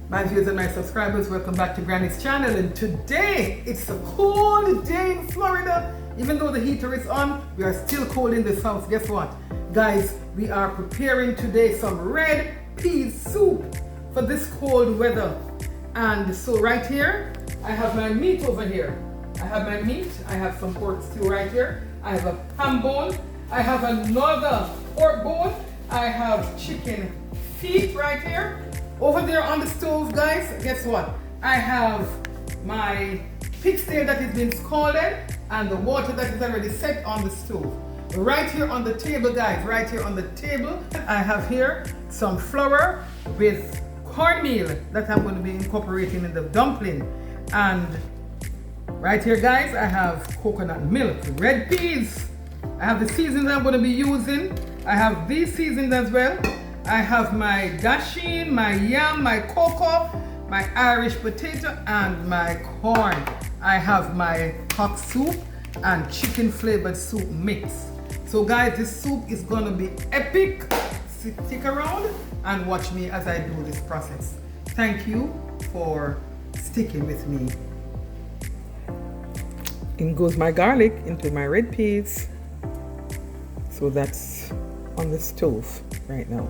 My viewers and my subscribers, welcome back to Granny's channel, and today it's a cold day in Florida. Even though the heater is on, we are still cold in this house. Guess what? Guys, we are preparing today some red peas soup for this cold weather. And so right here, I have my meat over here. I have some pork stew right here. I have a ham bone. I have another pork bone. I have chicken feet right here. Over there on the stove, guys, guess what? I have my pig steer that has been scalded and the water that is already set on the stove. Right here on the table, guys, right here on the table, I have here some flour with cornmeal that I'm going to be incorporating in the dumpling. And right here, guys, I have coconut milk, red peas. I have the seasonings I'm going to be using. I have these seasonings as well. I have my dasheen, my yam, my cocoa, my Irish potato, and my corn. I have my hot soup and chicken flavored soup mix. So guys, this soup is gonna be epic. Stick around and watch me as I do this process. Thank you for sticking with me. In goes my garlic into my red peas. So that's on the stove right now.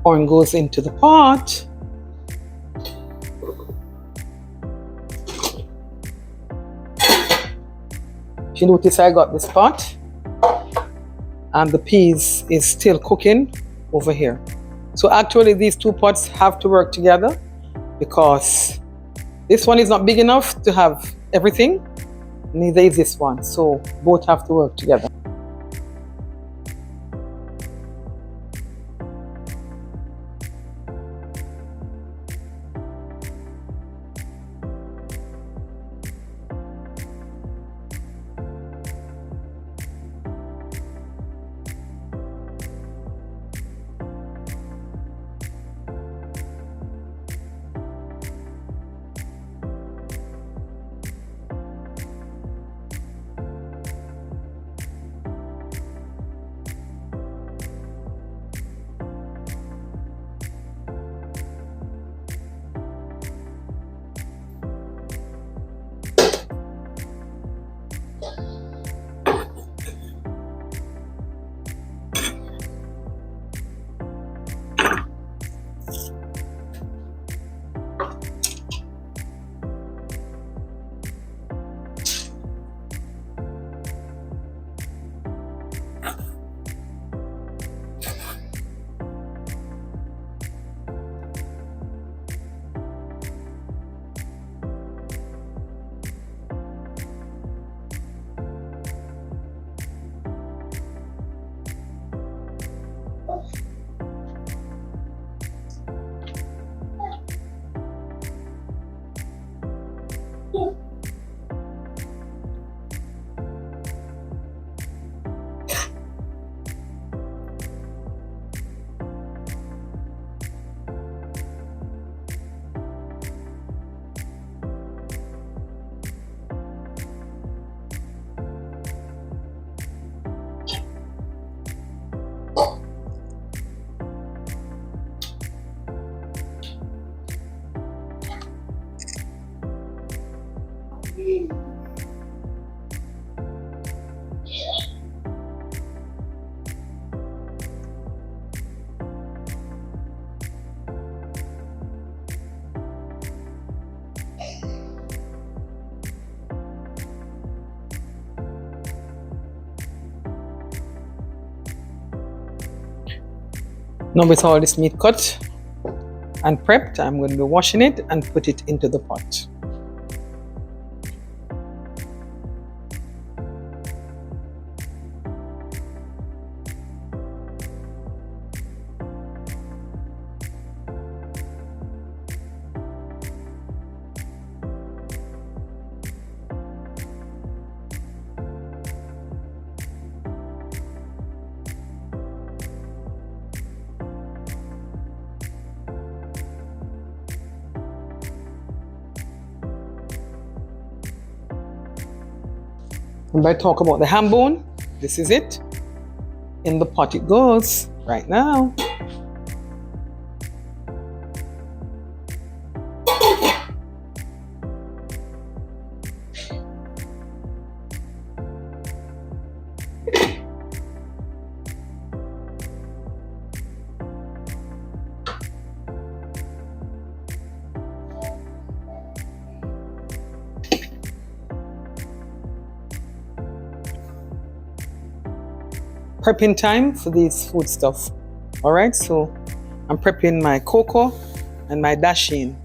Corn goes into the pot. If you notice, I got this pot and the peas is still cooking over here. So actually these two pots have to work together because this one is not big enough to have everything, neither is this one. So both have to work together. Now with all this meat cut and prepped, I'm going to be washing it and put it into the pot. And by talk about the ham bone, this is it. In the pot it goes right now. Prepping time for these food stuff. All right, so I'm prepping my cocoa and my dasheen.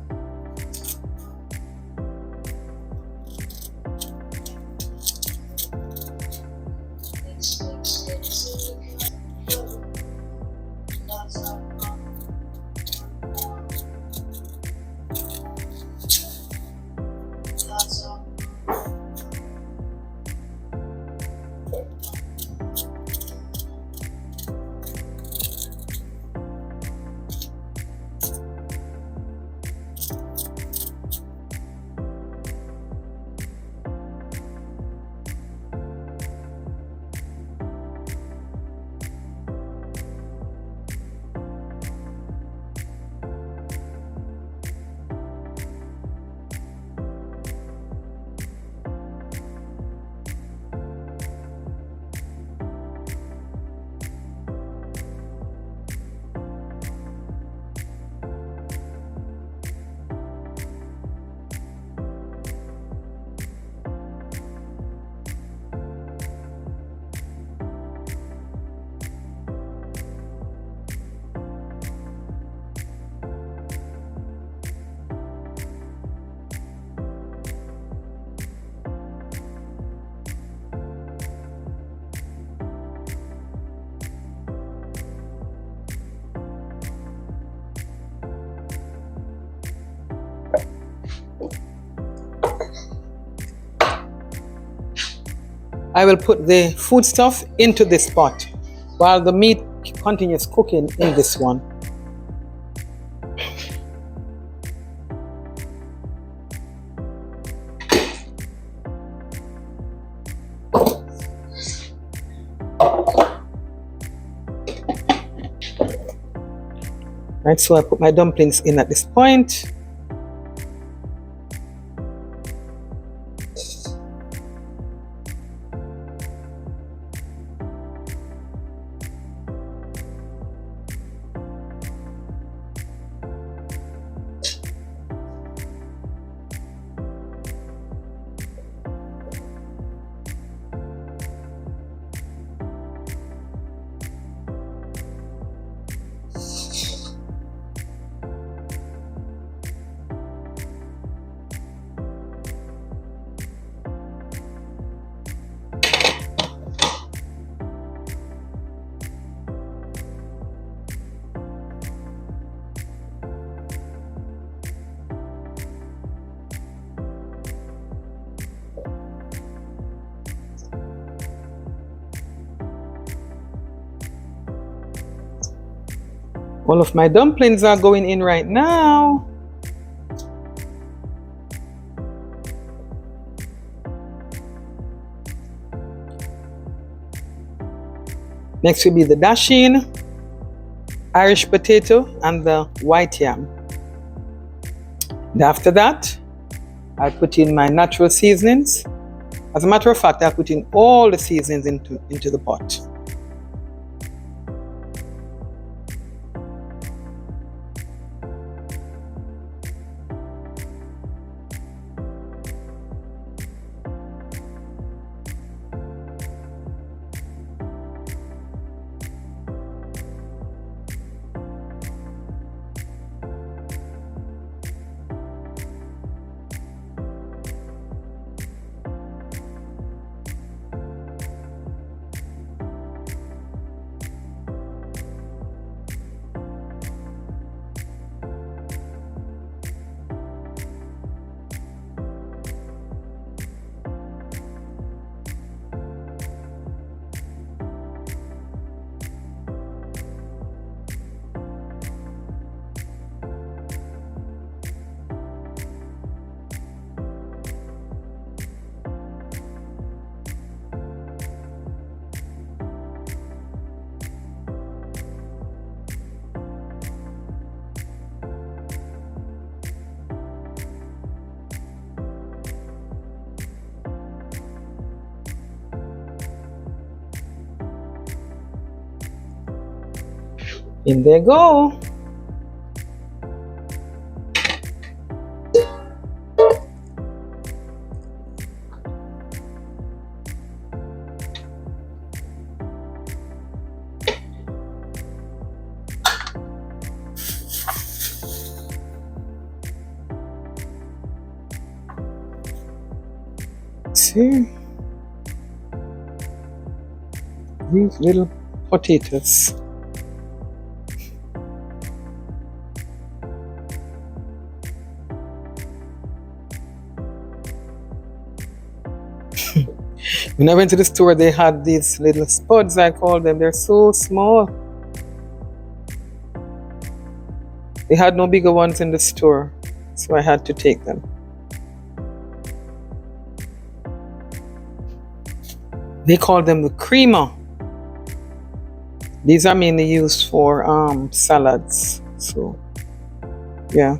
I will put the food stuff into this pot while the meat continues cooking in this one. Right, so I put my dumplings in at this point. All of my dumplings are going in right now. Next will be the dasheen, Irish potato, and the white yam. And after that, I put in my natural seasonings. As a matter of fact, I put in all the seasonings into the pot. In they go. See these little potatoes. When I went to the store, they had these little spuds, I call them. They're so small. They had no bigger ones in the store, so I had to take them. They call them the creamer. These are mainly used for salads. So, yeah.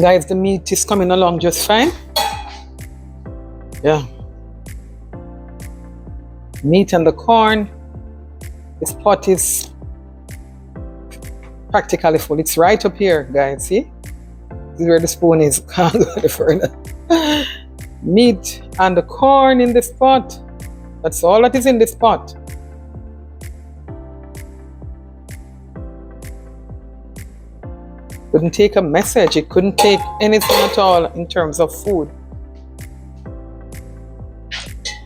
Guys, the meat is coming along just fine. Yeah. Meat and the corn. This pot is practically full. It's right up here, guys. See? This is where the spoon is. Can't go any further. Meat and the corn in this pot. That's all that is in this pot. Couldn't take a message. It couldn't take anything at all in terms of food.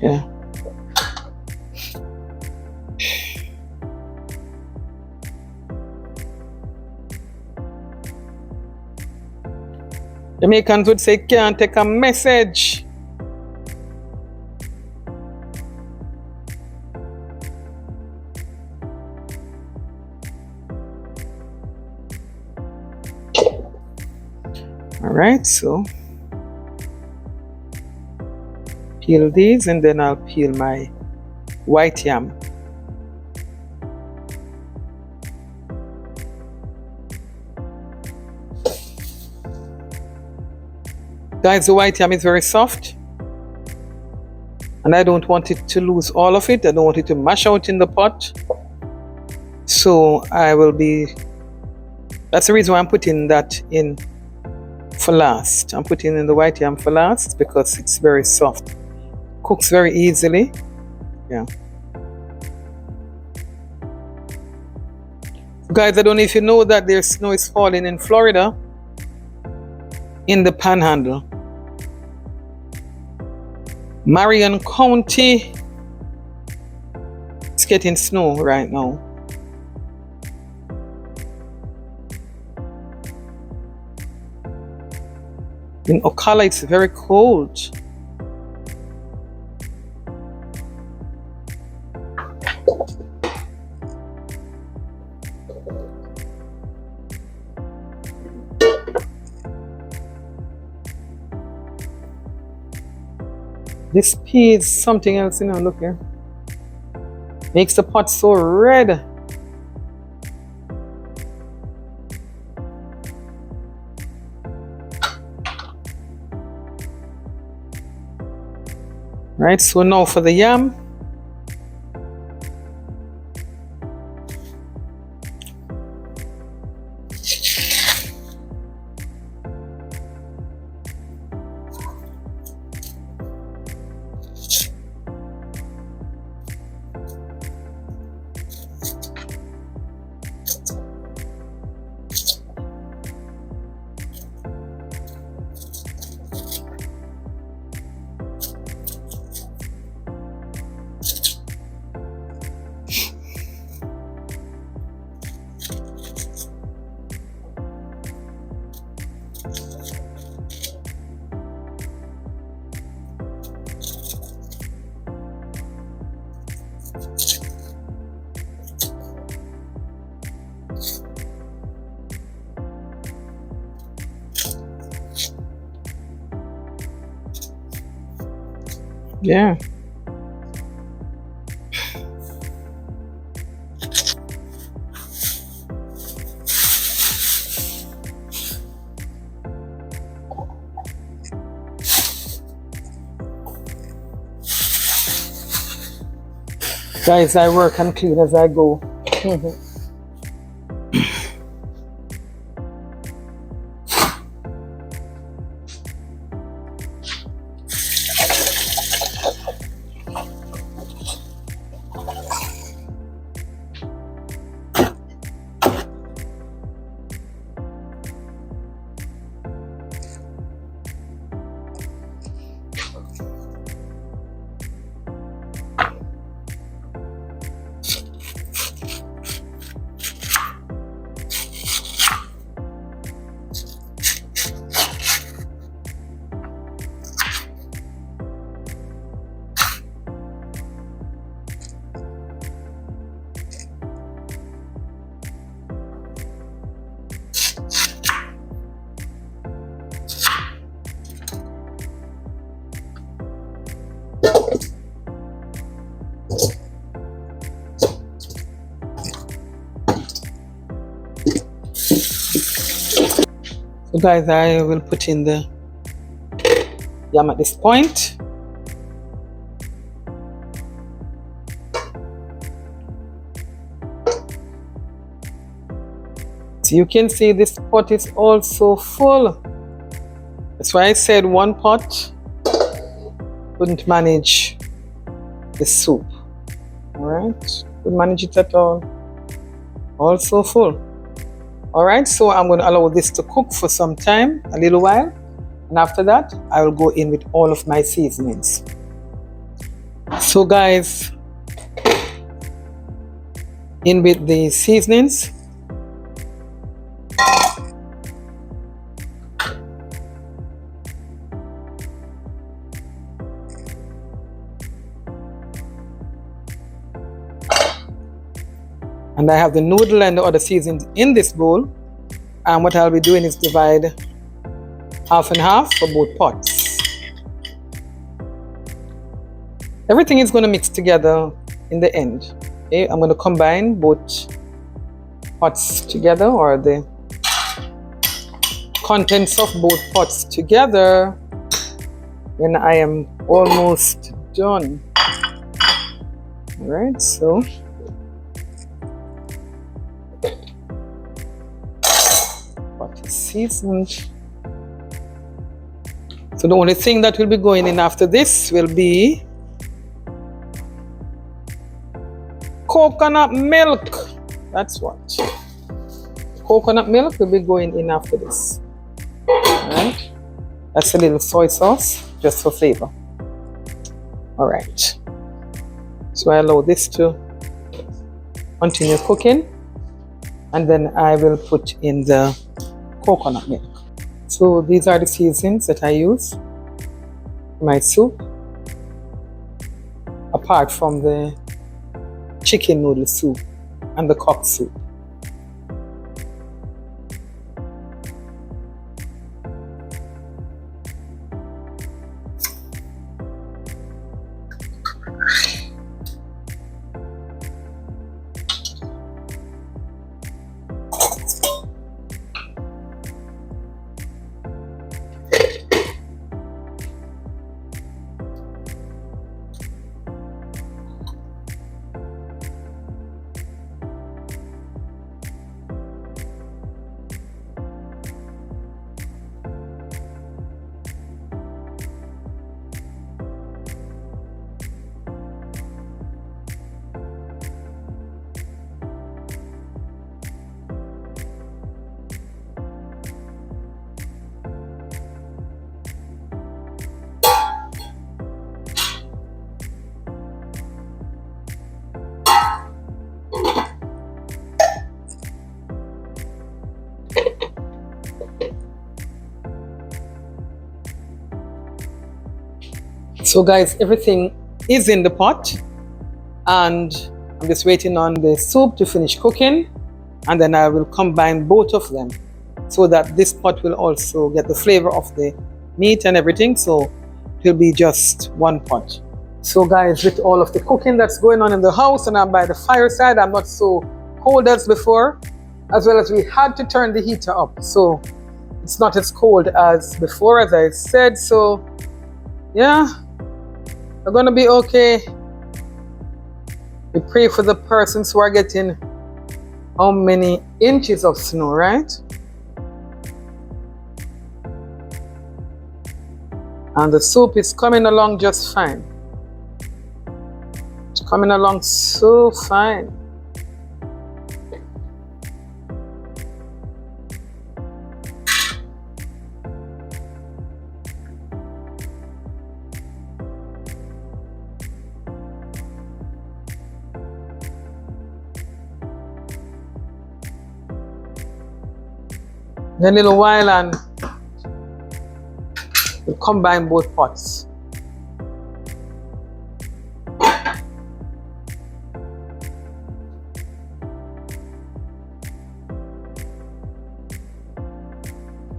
Yeah. Jamaicans would say, can't take a message. Alright, so peel these and then I'll peel my white yam. Guys, the white yam is very soft and I don't want it to lose all of it. I don't want it to mash out in the pot. So that's the reason why I'm putting that in for last. I'm putting in the white yam for last because it's very soft. Cooks very easily. Yeah. Guys, I don't know if you know that there's snow is falling in Florida, in the Panhandle. Marion County, it's getting snow right now. In Ocala, it's very cold. This pea is something else, you know, look here. Makes the pot so red. Right, so now for the yam. Yeah. Guys, I work and clean as I go. So guys, I will put in the yam at this point. So you can see this pot is also full. That's why I said one pot couldn't manage the soup. Alright, couldn't manage it at all. Also full. Alright, so I'm going to allow this to cook for some time, a little while. And after that, I will go in with all of my seasonings. So guys, in with the seasonings. And I have the noodle and the other seasonings in this bowl. And what I'll be doing is divide half and half for both pots. Everything is going to mix together in the end. Okay, I'm going to combine both pots together, or the contents of both pots together when I am almost done. All right, so pot is seasoned. So the only thing that will be going in after this will be coconut milk. That's what. Coconut milk will be going in after this. Alright. That's a little soy sauce just for flavor. Alright. So I allow this to continue cooking, and then I will put in the coconut milk. So these are the seasonings that I use for my soup, apart from the chicken noodle soup and the cock soup. So guys, everything is in the pot and I'm just waiting on the soup to finish cooking, and then I will combine both of them so that this pot will also get the flavor of the meat and everything, so it will be just one pot. So guys, with all of the cooking that's going on in the house and I'm by the fireside, I'm not so cold as before, as well as we had to turn the heater up, so it's not as cold as before, as I said. So yeah, we're gonna be okay. We pray for the persons who are getting how many inches of snow, right? And the soup is coming along just fine. It's coming along so fine. In a little while and we'll combine both pots.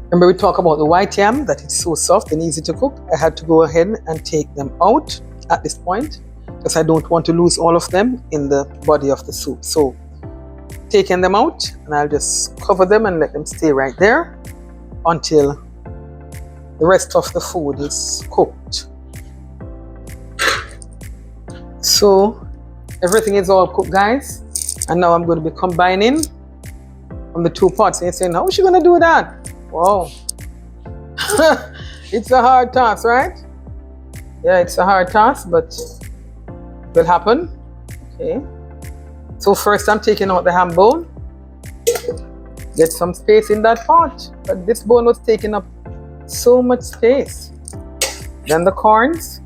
Remember we talked about the white yam, that it's so soft and easy to cook. I had to go ahead and take them out at this point because I don't want to lose all of them in the body of the soup. So taking them out, and I'll just cover them and let them stay right there until the rest of the food is cooked. So everything is all cooked, guys, and now I'm going to be combining from the two pots. And you're saying, how is she going to do that? Wow. It's a hard task, right? Yeah, it's a hard task, but it will happen. Okay. So first I'm taking out the ham bone. Get some space in that pot. But this bone was taking up so much space. Then the corns.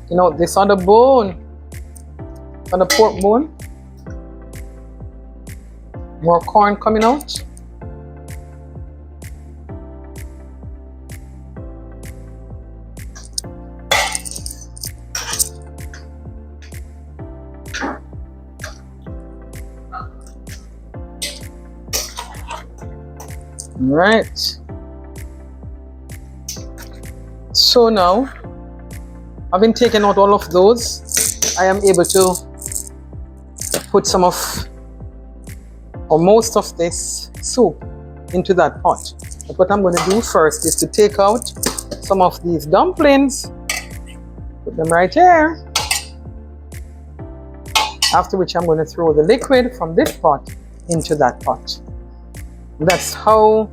You know, this on the bone, on the pork bone. More corn coming out. Right. So now, having taken out all of those, I am able to put some of, or most of this soup into that pot. But what I'm going to do first is to take out some of these dumplings, put them right here. After which I'm going to throw the liquid from this pot into that pot. That's how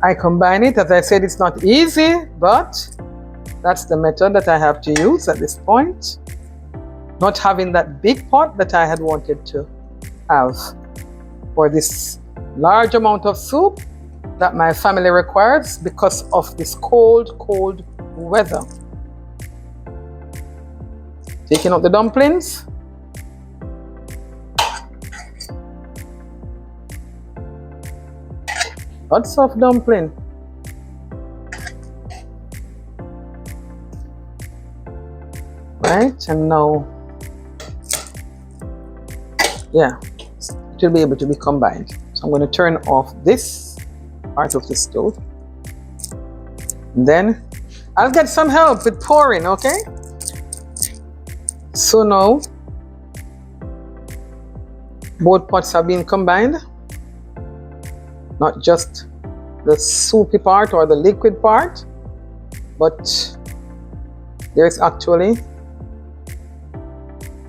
I combine it. As I said, it's not easy, but that's the method that I have to use at this point. Not having that big pot that I had wanted to have for this large amount of soup that my family requires because of this cold weather. Taking out the dumplings. Lots of dumpling. Right, and now, yeah, it will be able to be combined. So I'm going to turn off this part of the stove. And then I'll get some help with pouring, okay? So now, both pots have been combined. Not just the soupy part or the liquid part, but there's actually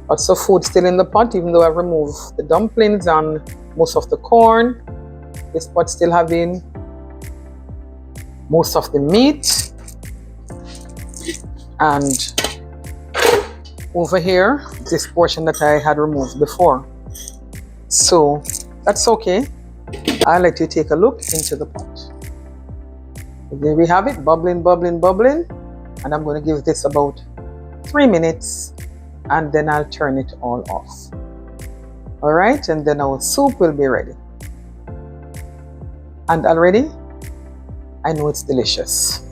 lots of food still in the pot, even though I've removed the dumplings and most of the corn. This pot still having most of the meat. And over here, this portion that I had removed before. So that's okay. I'll let you take a look into the pot. There we have it, bubbling. And I'm going to give this about 3 minutes and then I'll turn it all off. All right, and then our soup will be ready. And already, I know it's delicious.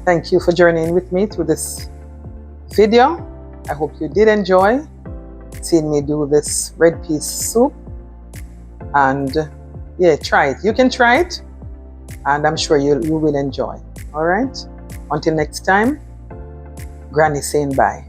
Thank you for joining with me through this video. I hope you did enjoy seeing me do this red peas soup. And yeah, try it. You can try it, and I'm sure you will enjoy. All right. Until next time, Granny saying bye.